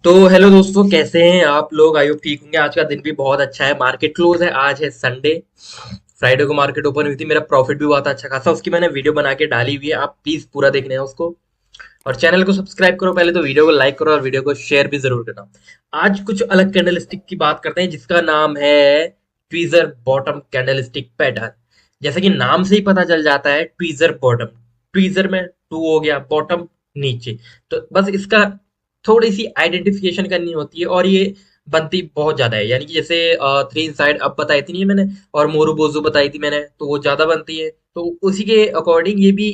तो हेलो दोस्तों, कैसे हैं आप लोग? आई होप ठीक होंगे। आज का दिन भी बहुत अच्छा है। मार्केट क्लोज है, आज है संडे। फ्राइडे को मार्केट ओपन हुई थी। मेरा प्रॉफिट भी हुआ था अच्छा खासा। उसकी मैंने वीडियो बना के डाली हुई है, आप प्लीज पूरा देखना है उसको। और चैनल को सब्सक्राइब करो पहले, तो वीडियो को लाइक करो और वीडियो को शेयर भी जरूर करना। आज कुछ अलग कैंडलस्टिक की बात करते हैं जिसका नाम है ट्वीजर बॉटम कैंडलस्टिक पैटर्न। जैसे कि नाम से ही पता चल जाता है, ट्वीजर बॉटम। ट्वीजर में टू हो गया, बॉटम नीचे। तो बस इसका थोड़ी सी आइडेंटिफिकेशन करनी होती है, और ये बनती बहुत ज्यादा है। यानी कि जैसे थ्री इनसाइड अब बताई थी नहीं मैंने, और मोरू बोजू बताई थी मैंने, तो वो ज्यादा बनती है। तो उसी के अकॉर्डिंग ये भी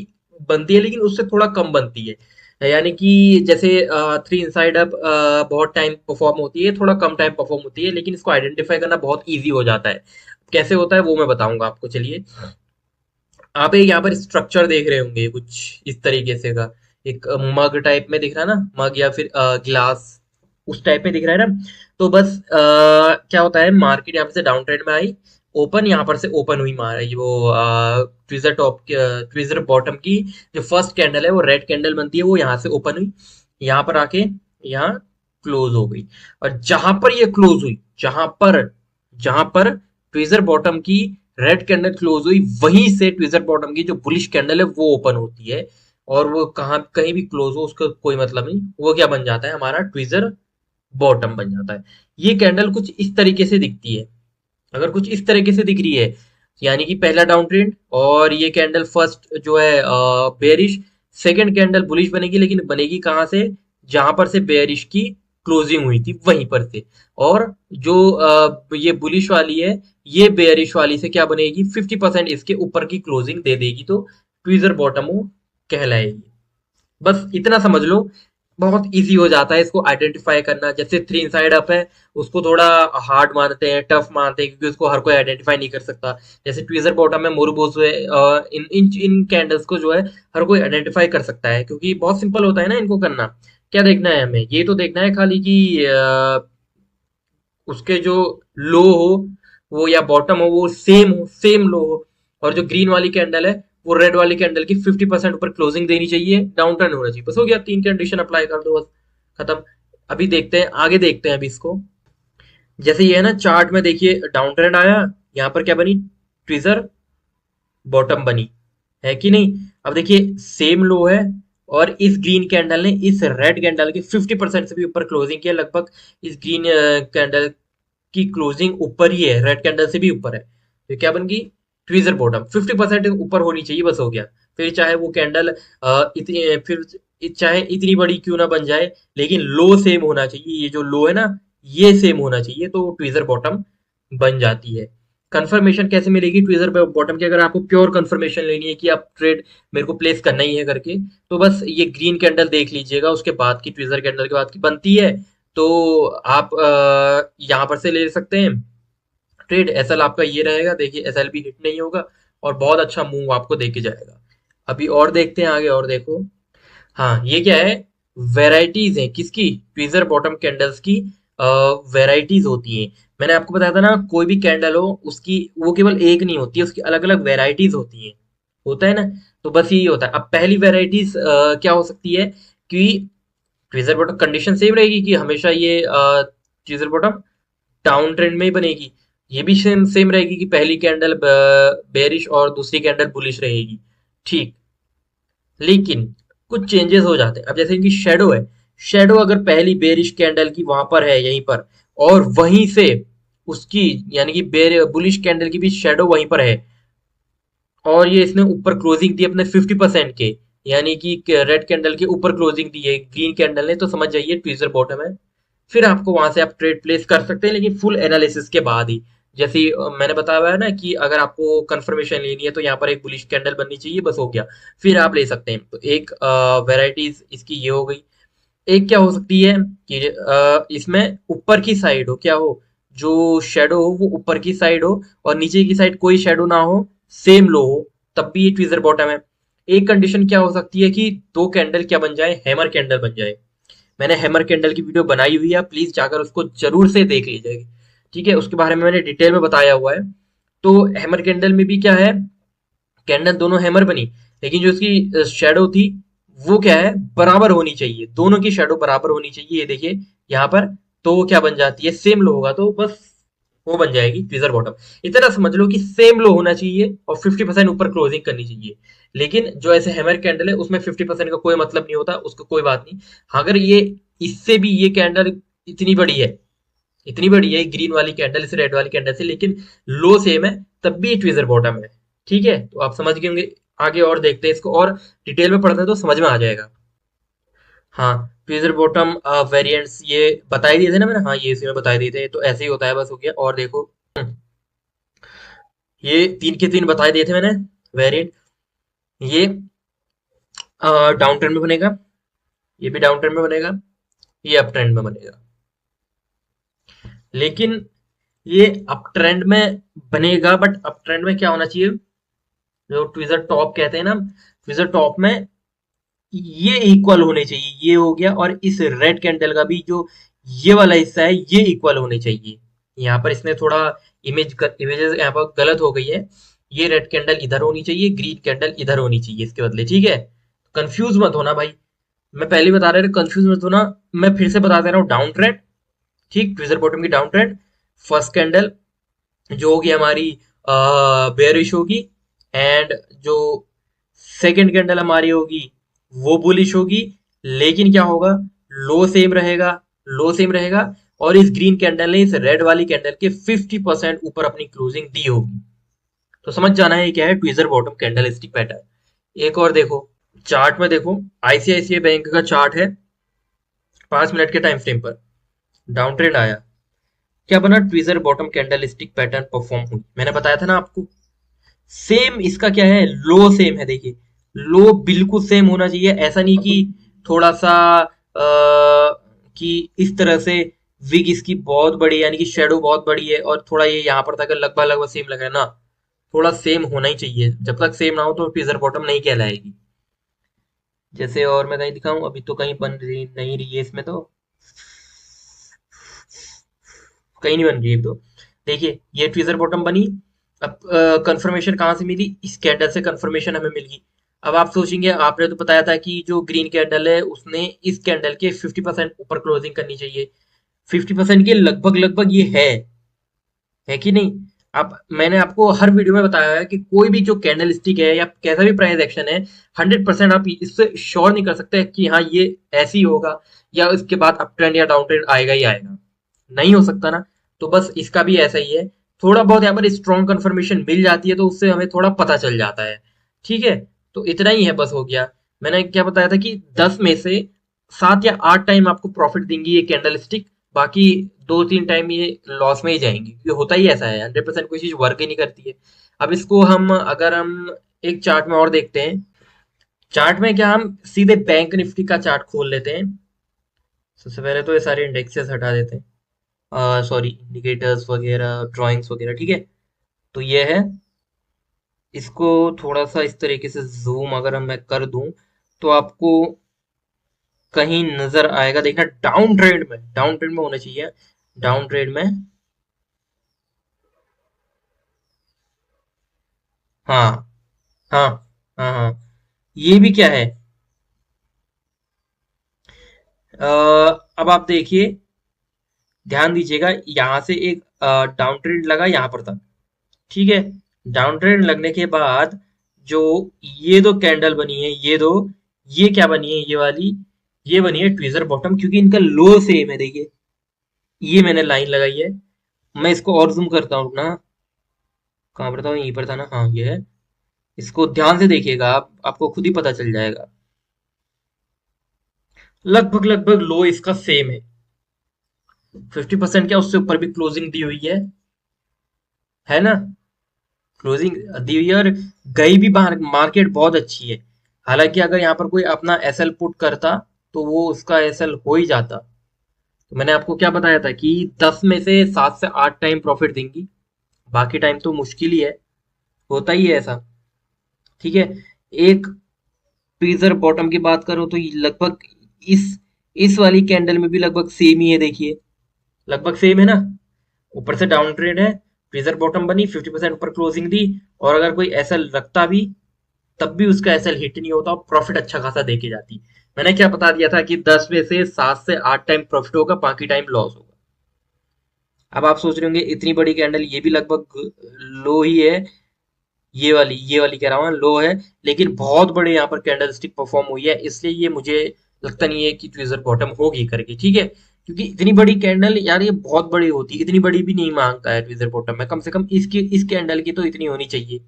बनती है, लेकिन उससे थोड़ा कम बनती है। यानी कि जैसे थ्री इनसाइड अप बहुत टाइम परफॉर्म होती है, थोड़ा कम टाइम परफॉर्म होती है, लेकिन इसको आइडेंटिफाई करना बहुत इजी हो जाता है। कैसे होता है वो मैं बताऊंगा आपको, चलिए। आप एक यहाँ पर स्ट्रक्चर देख रहे होंगे कुछ इस तरीके से का। एक मग टाइप में दिख रहा है ना, मग या फिर ग्लास, उस टाइप में दिख रहा है ना। तो बस क्या होता है, मार्केट यहाँ पर से डाउन ट्रेंड में आई, ओपन यहाँ पर से ओपन हुई मार ये वो ट्विजर टॉप ट्विजर बॉटम की जो फर्स्ट कैंडल है, वो रेड कैंडल बनती है, वो यहाँ से ओपन हुई, यहाँ पर आके यहाँ क्लोज हो गई। और जहां पर ये क्लोज हुई, जहां पर ट्विजर बॉटम की रेड कैंडल क्लोज हुई, वहीं से ट्विजर बॉटम की जो बुलिश कैंडल है वो ओपन होती है। और वो कहाँ कहीं भी क्लोज हो उसका कोई मतलब नहीं, वो क्या बन जाता है, हमारा ट्विजर बॉटम बन जाता है। ये कैंडल कुछ इस तरीके से दिखती है। अगर कुछ इस तरीके से दिख रही है, यानी कि पहला डाउन ट्रेंड, और ये कैंडल फर्स्ट जो है बेयरिश, सेकंड कैंडल बुलिश बनेगी, लेकिन बनेगी कहाँ से, जहां पर से बेयरिश की क्लोजिंग हुई थी वहीं पर से। और जो ये बुलिश वाली है, ये बेयरिश वाली से क्या बनेगी, 50% इसके ऊपर की क्लोजिंग दे देगी, तो ट्विजर बॉटम वो कहलाएगी। बस इतना समझ लो, बहुत इजी हो जाता है इसको आइडेंटिफाई करना। जैसे थ्री इनसाइड अप है, उसको थोड़ा हार्ड मानते हैं, टफ मानते हैं, क्योंकि उसको हर कोई आइडेंटिफाई नहीं कर सकता। जैसे ट्विजर बॉटम में मोरूबोसु है, इन इन इन कैंडल्स को जो है हर कोई आइडेंटिफाई कर सकता है, क्योंकि बहुत सिंपल होता है ना इनको करना। क्या देखना है हमें, ये तो देखना है खाली कि उसके जो लो हो वो, या बॉटम हो, वो सेम लो हो। और जो ग्रीन वाली कैंडल है, वो रेड वाली कैंडल की 50% ऊपर क्लोजिंग देनी चाहिए, डाउन टर्न होना चाहिए। बस हो गया, तीन कंडीशन अप्लाई कर दो, बस खत्म। अभी देखते हैं, आगे देखते हैं अभी इसको। जैसे ये है ना, चार्ट में देखिए डाउन ट्रेंड आया, यहाँ पर क्या बनी, ट्विजर बॉटम बनी, है कि नहीं। अब देखिए सेम लो है, और इस ग्रीन कैंडल ने इस रेड कैंडल की 50% से भी ऊपर क्लोजिंग किया लगभग। इस ग्रीन कैंडल की क्लोजिंग ऊपर ही है, रेड कैंडल से भी ऊपर है, तो क्या बन गई, ट्विजर बॉटम 50% ऊपर होनी चाहिए, बस हो गया। फिर चाहे वो कैंडल फिर चाहे इतनी बड़ी क्यों ना बन जाए, लेकिन लो सेम होना चाहिए। ये जो लो है ना, ये सेम होना चाहिए, तो ट्विजर बॉटम बन जाती है। कंफर्मेशन कैसे मिलेगी ट्विजर बॉटम की, अगर आपको प्योर कंफर्मेशन लेनी है कि आप ट्रेड मेरे को प्लेस करना ही है करके, तो बस ये ग्रीन कैंडल देख लीजिएगा, उसके बाद की ट्विजर कैंडल के बाद की बनती है, तो आप यहाँ पर से ले सकते हैं ट्रेड। एसएल आपका ये रहेगा, देखिए एसएल भी हिट नहीं होगा, और बहुत अच्छा मूव आपको देके जाएगा। अभी और देखते हैं आगे, और देखो। हाँ, ये क्या है, वेराइटीज है किसकी, ट्विजर बॉटम कैंडल्स की वेराइटीज होती हैं। मैंने आपको बताया था ना, कोई भी कैंडल हो उसकी, वो केवल एक नहीं होती है, उसकी अलग अलग वेराइटीज होती हैं, होता है ना। तो बस यही होता है। अब पहली वेराइटीज क्या हो सकती है कि ट्विजर बॉटम कंडीशन सेम रहेगी कि हमेशा ये ट्विजर बॉटम डाउन ट्रेंड में ही बनेगी। ये भी सेम सेम रहेगी कि पहली कैंडल बेरिश और दूसरी कैंडल बुलिश रहेगी, ठीक। लेकिन कुछ चेंजेस हो जाते हैं। अब जैसे इनकी शेडो है, शेडो अगर पहली बेरिश कैंडल की वहां पर है यहीं पर, और वहीं से उसकी, यानी कि बेर बुलिश कैंडल की भी शेडो वहीं पर है, और ये इसने ऊपर क्लोजिंग दी अपने 50% के, यानी कि रेड कैंडल के ऊपर क्लोजिंग दी है ग्रीन कैंडल ने, तो समझ जाइए ट्विजर बॉटम है। फिर आपको वहां से आप ट्रेड प्लेस कर सकते हैं, लेकिन फुल एनालिसिस के बाद ही। जैसे मैंने बताया हुआ है ना कि अगर आपको कंफर्मेशन लेनी है, तो यहाँ पर एक बुलिश कैंडल बननी चाहिए, बस हो गया, फिर आप ले सकते हैं। तो एक वेराइटीज इसकी ये हो गई। एक क्या हो सकती है कि इसमें ऊपर की साइड हो, क्या हो, जो शेडो हो वो ऊपर की साइड हो, और नीचे की साइड कोई शेडो ना हो, सेम लो हो, तब भी ये ट्विजर बॉटम है। एक कंडीशन क्या हो सकती है कि दो कैंडल क्या बन जाए, हैमर कैंडल बन जाए। मैंने हैमर कैंडल की वीडियो बनाई हुई है, प्लीज जाकर उसको जरूर से देख लीजिएगा, ठीक है। उसके बारे में मैंने डिटेल में बताया हुआ है। तो हैमर कैंडल में भी क्या है, कैंडल दोनों हैमर बनी, लेकिन जो उसकी शेडो थी वो क्या है, बराबर होनी चाहिए, दोनों की शेडो बराबर होनी चाहिए। ये देखिए, यहाँ पर, तो वो क्या बन जाती है, सेम लो होगा तो बस वो बन जाएगी ट्विजर बॉटम। इतना समझ लो कि सेम लो होना चाहिए और 50% ऊपर क्लोजिंग करनी चाहिए। लेकिन जो ऐसे हैमर कैंडल है उसमें 50% का कोई मतलब नहीं होता, उसको कोई बात नहीं। अगर ये इससे भी ये कैंडल इतनी बड़ी है, इतनी बड़ी है ग्रीन वाली कैंडल इस रेड वाली कैंडल से, लेकिन लो सेम है, तब भी ट्विजर बॉटम है। ठीक है, तो आप समझ गए होंगे। आगे और देखते हैं इसको, और डिटेल में पढ़ते हैं तो समझ में आ जाएगा। हाँ, ट्विजर बॉटम वेरिएंट्स ये बता ही दिए थे ना मैंने, हाँ ये इसी में बता दिए थे, तो ऐसे ही होता है, बस हो गया। और देखो ये तीन के तीन बता दिए थे मैंने वेरिएंट। ये डाउन ट्रेंड में बनेगा, ये भी डाउन ट्रेंड में बनेगा, ये अप ट्रेंड में बनेगा। लेकिन ये अप ट्रेंड में बनेगा, बट अप ट्रेंड में क्या होना चाहिए, जो ट्विजर टॉप कहते हैं ना, ट्विजर टॉप में ये इक्वल होने चाहिए, ये हो गया, और इस रेड कैंडल का भी जो ये वाला हिस्सा है ये इक्वल होने चाहिए। यहाँ पर इसने थोड़ा इमेजेस यहाँ पर गलत हो गई है। ये रेड कैंडल इधर होनी चाहिए, ग्रीन कैंडल इधर होनी चाहिए इसके बदले, ठीक है। कंफ्यूज मत होना भाई, मैं पहले ही बता रहा था, कंफ्यूज मत होना। मैं फिर से बता दे रहा हूँ, डाउन ट्रेंड, ठीक, ट्विजर बॉटम की डाउन ट्रेंड, फर्स्ट कैंडल जो होगी हमारी बेयरिश होगी, एंड जो सेकंड कैंडल हमारी होगी वो बुलिश होगी। लेकिन क्या होगा, लो सेम रहेगा, लो सेम रहेगा, और इस ग्रीन कैंडल ने इस रेड वाली कैंडल के 50% ऊपर अपनी क्लोजिंग दी होगी। तो समझ जाना है क्या है tweezer bottom candle stick pattern. एक और देखो, चार्ट में देखो, आईसीआईसीआई बैंक का चार्ट है 5 मिनट के टाइम फ्रेम पर, डाउन ट्रेंड आया, क्या बना, tweezer bottom candle stick pattern perform हुई। मैंने बताया था ना आपको, सेम इसका क्या है, लो सेम है, देखिए लो बिल्कुल सेम होना चाहिए। ऐसा नहीं कि थोड़ा सा कि इस तरह से विग इसकी बहुत बड़ी है, यानी कि शेडो बहुत बड़ी है और थोड़ा ये यहाँ पर तक लगभग लगभग सेम लगा है ना, थोड़ा सेम होना ही चाहिए। जब तक सेम ना हो तो ट्विजर बॉटम नहीं कहलाएगी। जैसे और मैं कहीं दिखाऊं, अभी तो कहीं बन रही नहीं रही है इसमें, तो कहीं नहीं बन रही है। तो देखिए ये ट्विजर बॉटम बनी। अब कंफर्मेशन कहाँ से मिली, इस कैंडल से कंफर्मेशन हमें मिल गई। अब आप सोचेंगे, आपने तो बताया था कि जो ग्रीन कैंडल है उसने इस कैंडल के 50% ऊपर क्लोजिंग करनी चाहिए। 50% के लगभग लगभग ये है कि नहीं। अब मैंने आपको हर वीडियो में बताया है कि कोई भी जो कैंडल स्टिक है या कैसा भी प्राइस एक्शन है, 100% आप इससे श्योर नहीं कर सकते कि हाँ ये ऐसी ही होगा या इसके बाद अप ट्रेंड या डाउन ट्रेंड आएगा ही आएगा, नहीं हो सकता ना। तो बस इसका भी ऐसा ही है, थोड़ा बहुत यहाँ पर स्ट्रॉन्ग कंफर्मेशन मिल जाती है तो उससे हमें थोड़ा पता चल जाता है। ठीक है, तो इतना ही है, बस हो गया। मैंने क्या बताया था कि 10 में से 7 या 8 टाइम आपको प्रॉफिट देंगी ये कैंडल स्टिक, बाकी 2-3 टाइम ये लॉस में ही जाएंगी, क्योंकि होता ही ऐसा है, 100% कोई चीज वर्क ही नहीं करती है। अब इसको हम अगर हम एक चार्ट में और देखते हैं, चार्ट में क्या, हम सीधे बैंक निफ्टी का चार्ट खोल लेते हैं। सबसे पहले तो ये सारे इंडेक्सेस हटा देते हैं, सॉरी इंडिकेटर्स वगैरह ड्राइंग्स वगैरह, ठीक है। तो ये है, इसको थोड़ा सा इस तरीके से जूम अगर मैं कर दूं तो आपको कहीं नजर आएगा, देखना डाउन ट्रेंड में, डाउन ट्रेंड में होना चाहिए, डाउन ट्रेंड में। हाँ हाँ हाँ हाँ, ये भी क्या है, अब आप देखिए, ध्यान दीजिएगा, यहां से एक डाउन ट्रेंड लगा यहां पर था, ठीक है। डाउन ट्रेंड लगने के बाद जो ये दो कैंडल बनी है, ये दो, ये क्या बनी है, ये वाली, ये बनी है ट्विजर बॉटम, क्योंकि इनका लो सेम है, देखिए ये मैंने लाइन लगाई है। मैं इसको और जूम करता हूँ ना, कहाँ पर था, यहीं पर था ना, हाँ ये है। इसको ध्यान से देखिएगा आप, आपको खुद ही पता चल जाएगा, लगभग लगभग लो इसका सेम है, 50% क्या उससे ऊपर भी क्लोजिंग दी हुई है ना, क्लोजिंग दी हुई है, और गई भी बाहर, मार्केट बहुत अच्छी है। हालांकि अगर यहाँ पर कोई अपना एसएल पुट करता तो वो उसका एसएल हो ही जाता। तो मैंने आपको क्या बताया था कि 10 में से 7 से 8 टाइम प्रॉफिट देंगी, बाकी टाइम तो मुश्किल ही है, होता ही है ऐसा। ठीक है, एक ट्वीजर बॉटम की बात करो तो ये लगभग इस इस वाली कैंडल में भी लगभग सेम ही है, देखिए लगभग सेम है ना। ऊपर से डाउन ट्रेंड है, ट्वीजर बॉटम बनी, 50% ऊपर क्लोजिंग दी, और अगर कोई एसएल रखता भी तब भी उसका एसएल हिट नहीं होता और प्रॉफिट अच्छा खासा देके जाती। मैंने क्या बता दिया था कि 10 में से 7 से 8 टाइम प्रॉफिट होगा, बाकी टाइम लॉस होगा। अब आप सोच रहे होंगे इतनी बड़ी कैंडल, ये भी लगभग लो ही है, ये वाली कह रहा हूँ लो है, लेकिन बहुत बड़े यहाँ पर कैंडल स्टिक परफॉर्म हुई है, इसलिए ये मुझे लगता नहीं है कि ट्विजर बॉटम होगी करके, ठीक है। क्योंकि इतनी बड़ी कैंडल यार, ये बहुत बड़ी होती है, इतनी बड़ी भी नहीं मांगता है ट्विजर बॉटम में, कम से कम इसकी इस कैंडल की तो इतनी होनी चाहिए,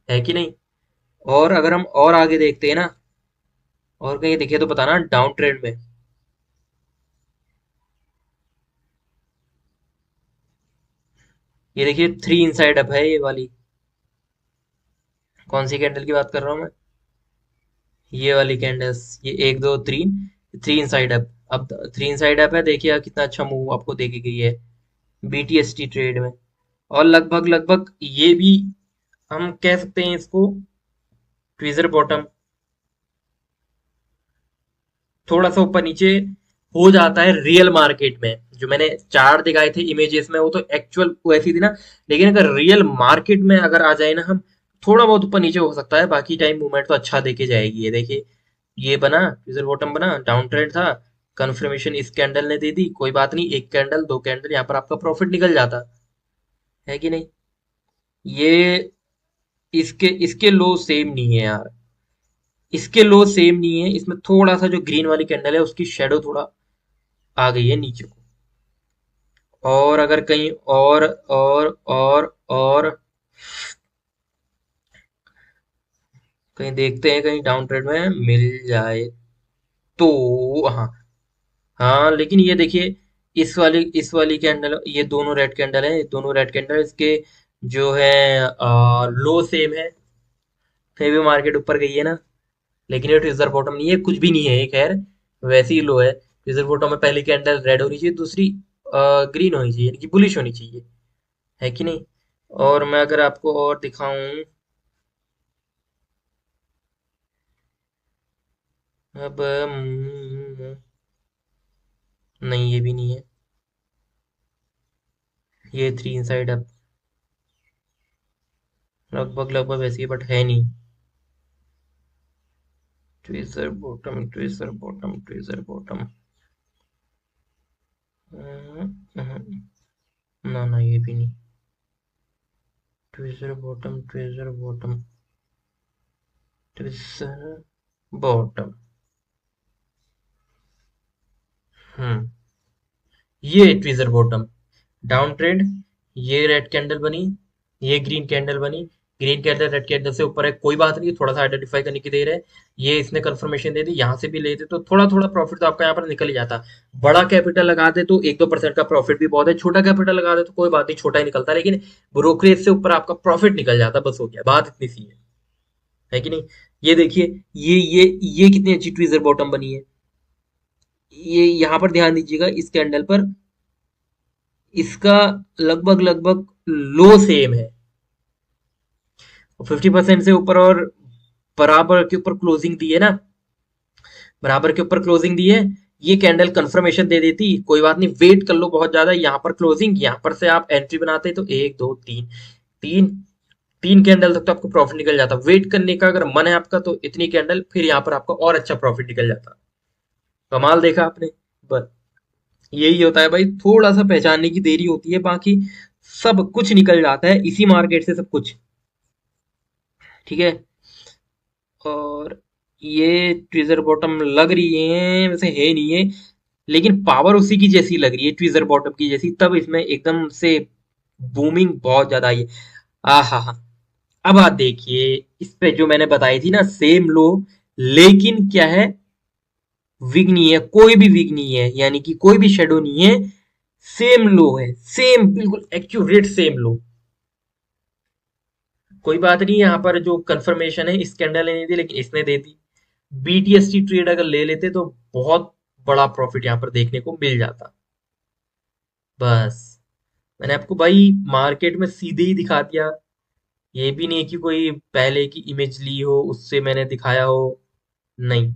है कि नहीं। और अगर हम और आगे देखते हैं ना, और कहीं देखे तो बताना डाउन ट्रेंड में। ये देखिए थ्री इनसाइड अप है ये वाली। कौन सी कैंडल की बात कर रहा हूँ मैं? ये वाली कैंडल्स, ये एक दो तीन, थ्री इनसाइड अप। अब थ्री इनसाइड अप है, देखिए कितना अच्छा मूव आपको देखी गई है बीटीएसटी ट्रेड में। और लगभग लगभग ये भी हम कह सकते हैं इसको ट्विजर बॉटम। थोड़ा सा ऊपर नीचे हो जाता है रियल मार्केट में, जो मैंने चार्ट दिखाए थे इमेजेस में वो तो एक्चुअल वैसी थी ना, लेकिन अगर रियल मार्केट में अगर आ जाए ना हम, थोड़ा बहुत ऊपर नीचे हो सकता है, बाकी टाइम मूवमेंट तो अच्छा देके जाएगी। ये देखिए, ये बना ट्विजर बॉटम, बना डाउन ट्रेंड था, कंफर्मेशन इस कैंडल ने दे दी, कोई बात नहीं, एक कैंडल दो कैंडल यहाँ पर आपका प्रॉफिट निकल जाता है कि नहीं। ये इसके इसके लो सेम नहीं है यार, इसके लो सेम नहीं है, इसमें थोड़ा सा जो ग्रीन वाली कैंडल है उसकी शेडो थोड़ा आ गई है नीचे को। और अगर कहीं और कहीं देखते हैं, कहीं डाउन ट्रेड में मिल जाए तो। हाँ, हाँ, लेकिन ये देखिए, इस वाली कैंडल, ये दोनों रेड कैंडल है, ये दोनों रेड कैंडल, इसके जो है लो सेम है, फिर भी मार्केट ऊपर गई है ना। लेकिन ये ट्विजर बॉटम नहीं है, कुछ भी नहीं है ये, खैर वैसे ही लो है। ट्विजर बॉटम में पहली कैंडल रेड होनी चाहिए, दूसरी ग्रीन होनी चाहिए, यानी कि बुलिश होनी चाहिए, है कि नहीं। और मैं अगर आपको और दिखाऊं, अब नहीं, ये भी नहीं है, ये थ्री इनसाइड अब लगभग लगभग वैसी है, बट है नहीं। Tweezer bottom, tweezer bottom, tweezer bottom, ना ना, ये भी नहीं। Tweezer bottom, tweezer bottom, tweezer bottom. हम्म ये ट्विजर बॉटम, डाउन ट्रेंड, ये रेड कैंडल बनी, ये ग्रीन कैंडल बनी, ग्रीन कैंडल रेड कैंडल से ऊपर है, कोई बात नहीं, थोड़ा सा आइडेंटिफाई करने की देर है। ये इसने कंफर्मेशन दे दी, यहाँ से भी लेते तो थोड़ा थोड़ा प्रॉफिट तो आपका यहाँ पर निकल ही जाता। बड़ा कैपिटल लगा दे तो 1-2% का प्रॉफिट भी बहुत है, छोटा कैपिटल लगा दे तो कोई बात नहीं, छोटा ही निकलता, लेकिन ब्रोकरेज से ऊपर आपका प्रॉफिट निकल जाता, बस हो गया, बात इतनी सी है कि नहीं। ये देखिए, ये कितनी अच्छी ट्विजर बॉटम बनी है। ये यहाँ पर ध्यान दीजिएगा इस कैंडल पर, इसका लगभग लगभग लो सेम है, 50% से ऊपर, और बराबर के ऊपर क्लोजिंग दी है ना, बराबर के ऊपर क्लोजिंग दी है। ये कैंडल कंफर्मेशन दे देती, कोई बात नहीं, वेट कर लो बहुत ज्यादा, यहाँ पर क्लोजिंग, यहाँ पर से आप एंट्री बनाते तो एक दो तीन, तीन तीन कैंडल तक तो आपको प्रॉफिट निकल जाता। वेट करने का अगर मन है आपका तो इतनी कैंडल, फिर यहाँ पर आपका और अच्छा प्रॉफिट निकल जाता। कमाल देखा आपने। बस यही होता है भाई, थोड़ा सा पहचानने की देरी होती है, बाकी सब कुछ निकल जाता है इसी मार्केट से, सब कुछ, ठीक है। और ये ट्विजर बॉटम लग रही है, वैसे है नहीं है, लेकिन पावर उसी की जैसी लग रही है, ट्विजर बॉटम की जैसी, तब इसमें एकदम से बूमिंग बहुत ज्यादा आई है। आ हा हा। अब आप देखिए, इस पे जो मैंने बताई थी ना सेम लो, लेकिन क्या है, विग नहीं है, कोई भी विग नहीं है, यानी कि कोई भी शेडो नहीं है, सेम लो है, सेम बिल्कुल एक्यूरेट सेम लो। कोई बात नहीं, यहाँ पर जो कंफर्मेशन है इस कैंडल ने नहीं दी, लेकिन इसने दे दी। बीटीएसटी ट्रेड अगर ले लेते तो बहुत बड़ा प्रॉफिट यहाँ पर देखने को मिल जाता। बस मैंने आपको भाई मार्केट में सीधे ही दिखा दिया, ये भी नहीं कि कोई पहले की इमेज ली हो उससे मैंने दिखाया हो, नहीं,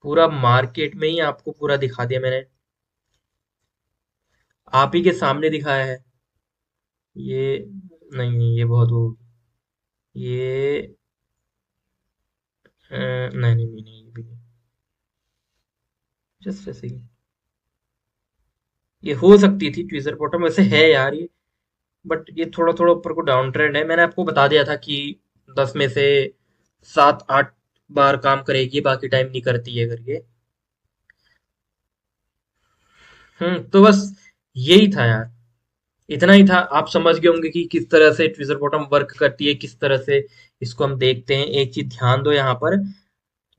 पूरा मार्केट में ही आपको पूरा दिखा दिया मैंने, आप ही के सामने दिखाया है। ये नहीं, नहीं, ये बहुत हो, ये नहीं, नहीं, नहीं, नहीं, ये भी नहीं। जस्ट ऐसे ही। ये हो सकती थी ट्विजर बॉटम, वैसे है यार ये, बट ये थोड़ा थोड़ा ऊपर को डाउन ट्रेंड है। मैंने आपको बता दिया था कि 10 में से 7-8 बार काम करेगी, बाकी टाइम नहीं करती है करके। तो बस यही था यार, इतना ही था। आप समझ गए होंगे कि किस तरह से ट्विजर बॉटम वर्क करती है, किस तरह से इसको हम देखते हैं। एक चीज ध्यान दो यहाँ पर,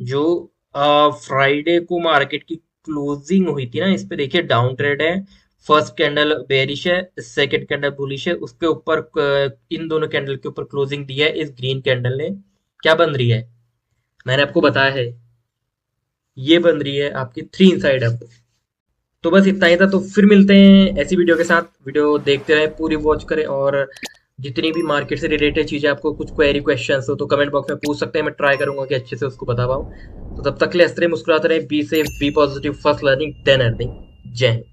जो फ्राइडे को मार्केट की क्लोजिंग हुई थी ना, इस पे देखिए डाउन ट्रेड है। फर्स्ट कैंडल बेरिश है, सेकंड कैंडल बुलिश है, उसके ऊपर इन दोनों कैंडल के ऊपर क्लोजिंग दी है इस ग्रीन कैंडल ने। क्या बन रही है, मैंने आपको बताया है, ये बन रही है आपकी थ्री इनसाइड अप। तो बस इतना ही था, तो फिर मिलते हैं ऐसी वीडियो के साथ। वीडियो देखते रहे, पूरी वॉच करें, और जितनी भी मार्केट से रिलेटेड चीजें आपको कुछ क्वेरी क्वेश्चंस हो तो कमेंट बॉक्स में पूछ सकते हैं, मैं ट्राई करूंगा कि अच्छे से उसको बता पाऊँ। तो तब तक के लिए हंसते रहे, मुस्कुराते रहे, be safe, be positive, first learning then earning. जय हिंद।